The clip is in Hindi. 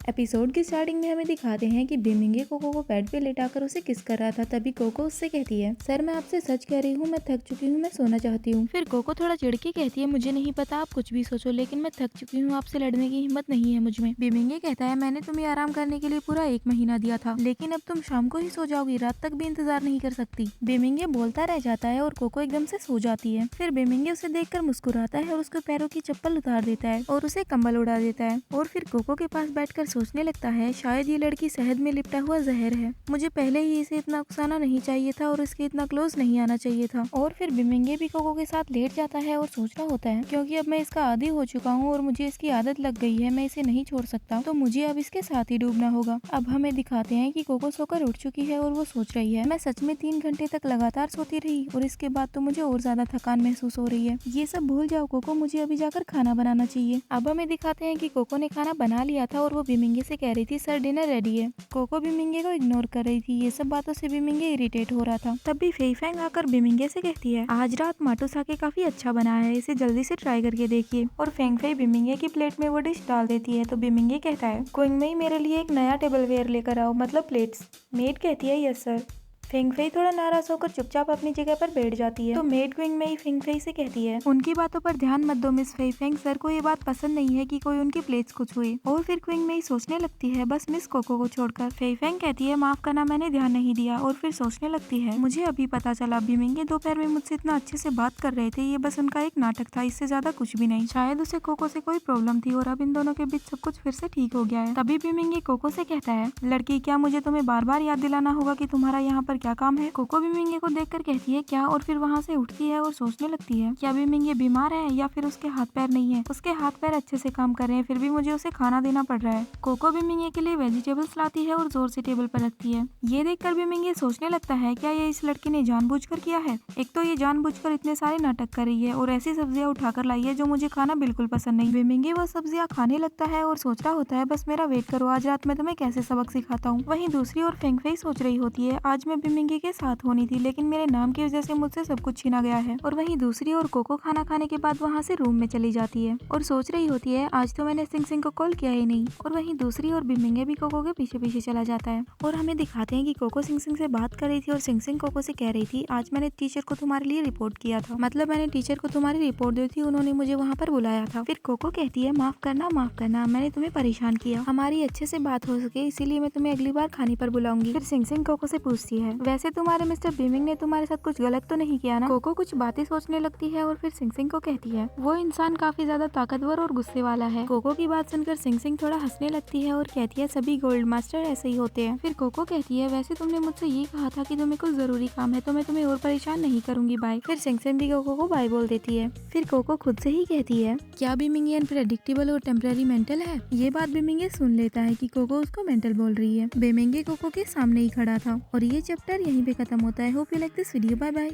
एपिसोड की स्टार्टिंग में हमें दिखाते हैं कि बिमिंगे कोको को बेड पे लेटाकर उसे किस कर रहा था। तभी कोको उससे कहती है, सर मैं आपसे सच कह रही हूँ, मैं थक चुकी हूँ, मैं सोना चाहती हूँ। फिर कोको थोड़ा चिढ़ के कहती है, मुझे नहीं पता, आप कुछ भी सोचो, लेकिन मैं थक चुकी हूँ, आपसे लड़ने की हिम्मत नहीं है मुझ में। बिमिंगे कहता है, मैंने तुम्हें आराम करने के लिए पूरा 1 महीना दिया था, लेकिन अब तुम शाम को ही सो जाओगी, रात तक भी इंतजार नहीं कर सकती। बिमिंगे बोलता रह जाता है और कोको एकदम से सो जाती है। फिर बिमिंगे उसे देखकर मुस्कुराता है और उसके पैरों की चप्पल उतार देता है और उसे कंबल उड़ा देता है। और फिर कोको के पास बैठकर सोचने लगता है, शायद ये लड़की शहद में लिपटा हुआ जहर है, मुझे पहले ही इसे इतना उकसाना नहीं चाहिए था और इसके इतना क्लोज नहीं आना चाहिए था। और फिर बिमिंगे भी कोको के साथ लेट जाता है और सोच रहा होता है, क्योंकि अब मैं इसका आदी हो चुका हूँ और मुझे इसकी आदत लग गई है, मैं इसे नहीं छोड़ सकता, तो मुझे अब इसके साथ ही डूबना होगा। अब हमें दिखाते हैं कि कोको सोकर उठ चुकी है और वो सोच रही है, मैं सच में 3 घंटे तक लगातार सोती रही और इसके बाद तो मुझे और ज्यादा थकान महसूस हो रही है। ये सब भूल जाओ कोको, मुझे अभी जाकर खाना बनाना चाहिए। अब हमें दिखाते हैं कि कोको ने खाना बना लिया था और वो बिमिंगे से कह रही थी, सर डिनर रेडी है। कोको बिमिंगे को इग्नोर कर रही थी। ये सब बातों से बिमिंगे इरिटेट हो रहा था। तब भी फेई फैंग आकर बिमिंगे से कहती है, आज रात माटोसाके काफी अच्छा बना है, इसे जल्दी से ट्राई करके देखिए। और फेंग फेई बिमिंगे की प्लेट में वो डिश डाल देती है। तो बिमिंगे कहता है, क्विंग मेई मेरे लिए एक नया टेबल वेयर लेकर आओ, मतलब प्लेट्स। मेड कहती है, यस सर। फेंग फेई थोड़ा नाराज होकर चुपचाप अपनी जगह पर बैठ जाती है। तो maid Qing Mei Feng Fei से कहती है, उनकी बातों पर ध्यान मत दो मिस फेई फैंग, सर को ये बात पसंद नहीं है कि कोई उनकी प्लेट्स को छुए। और फिर क्विंग मेई सोचने लगती है, बस मिस कोको को छोड़कर। फेई फैंग कहती है, माफ करना, मैंने ध्यान नहीं दिया। और फिर सोचने लगती है, मुझे अभी पता चला, बिमिंगे दोपहर में मुझसे इतना अच्छे से बात कर रहे थे, ये बस उनका एक नाटक था, इससे ज्यादा कुछ भी नहीं। शायद उसे कोको से कोई प्रॉब्लम थी और अब इन दोनों के बीच सब कुछ फिर से ठीक हो गया है। तभी बिमिंगे कोको से कहता है, लड़की क्या मुझे तुम्हें बार बार याद दिलाना होगा कि तुम्हारा यहाँ पर क्या काम है। कोको बिमिंगे को देखकर कहती है, क्या, और फिर वहाँ से उठती है और सोचने लगती है, क्या बिमिंगे बीमार है या फिर उसके हाथ पैर नहीं है। उसके हाथ पैर अच्छे से काम कर रहे हैं, फिर भी मुझे उसे खाना देना पड़ रहा है। कोको बिमिंगे के लिए वेजिटेबल्स लाती है और जोर से टेबल पर रखती है। ये देखकर बिमिंगे सोचने लगता है, क्या ये इस लड़की ने जानबूझकर किया है। एक तो ये जानबूझकर इतने सारे नाटक कर रही है और ऐसी सब्जियां उठाकर लाई है जो मुझे खाना बिल्कुल पसंद नहीं। बिमिंगे वो सब्जियां खाने लगता है और सोच रहा होता है, बस मेरा वेट करो, आज रात में तुम्हें कैसे सबक सिखाता हूँ। वहीं दूसरी ओर फेंग फेई सोच रही होती है, आज मैं बिमिंगे के साथ होनी थी, लेकिन मेरे नाम की वजह से मुझसे सब कुछ छीना गया है। और वहीं दूसरी ओर कोको खाना खाने के बाद वहाँ से रूम में चली जाती है और सोच रही होती है, आज तो मैंने सिंग सिंग को कॉल किया ही नहीं। और वहीं दूसरी ओर बिमिंगे भी कोको के पीछे पीछे चला जाता है और हमें दिखाते हैं कि कोको सिंग सिंग से बात कर रही थी और सिंग सिंग कोको से कह रही थी, आज मैंने टीचर को तुम्हारे लिए रिपोर्ट किया था, मतलब मैंने टीचर को तुम्हारी रिपोर्ट दी थी, उन्होंने मुझे वहाँ पर बुलाया था। फिर कोको कहती है, माफ करना, मैंने तुम्हें परेशान किया, हमारी अच्छे से बात हो सके इसीलिए मैं तुम्हें अगली बार खाने पर बुलाऊंगी। फिर सिंग सिंग कोको से पूछती है, वैसे तुम्हारे मिस्टर बिमिंग ने तुम्हारे साथ कुछ गलत तो नहीं किया ना। कोको कुछ बातें सोचने लगती है और फिर सिंग सिंग को कहती है, वो इंसान काफी ज्यादा ताकतवर और गुस्से वाला है। कोको की बात सुनकर सिंग सिंग थोड़ा हंसने लगती है और कहती है, सभी गोल्ड मास्टर ऐसे ही होते हैं। फिर कोको कहती है, वैसे तुमने मुझसे ये कहा था कि तुम्हें कुछ जरूरी काम है, तो मैं तुम्हें और परेशान नहीं करूंगी, बाय। फिर सिंग सिंग भी कोको को बाय बोल देती है। फिर कोको खुद से ही कहती है, क्या बिमिंगे अनप्रेडिक्टेबल और टेम्पररी मेंटल है। ये बात बिमिंगे सुन लेता है कि कोको उसको मेंटल बोल रही है। बिमिंगे कोको के सामने ही खड़ा था और ये चैप्टर यहीं पे खत्म होता है। Hope you like this video, bye bye.